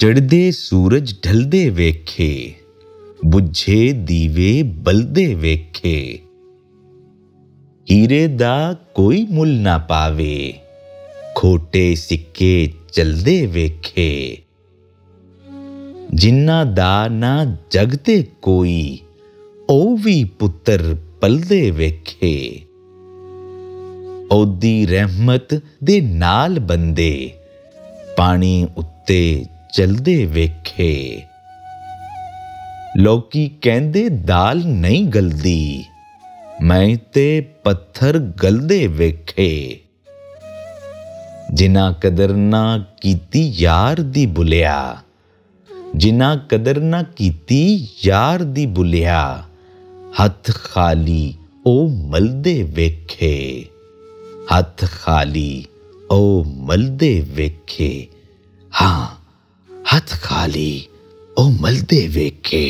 चढ़दे सूरज ढलदे वेखे, बुझे दीवे बलदे वेखे। हीरे दा कोई मुल ना पावे, खोटे सिक्के चलदे वेखे। जिन्ना दा ना जगते कोई, ओ भी पुत्र पलदे वेखे। ओदी रहमत दे नाल बंदे, पानी उत्ते चलदे वेखे। लोकी कहंदे दाल नहीं गलदी, मैं ते पत्थर गलदे वेखे। जिन्ना कदर ना कीती यार दी बुलिया, जिन्ना कदर ना कीती यार दी बुलिया, हथ खाली ओ मलदे वेखे। हथ खाली ओ मलदे वेखे। हाँ, हथ खाली ओ मलदे वेखे।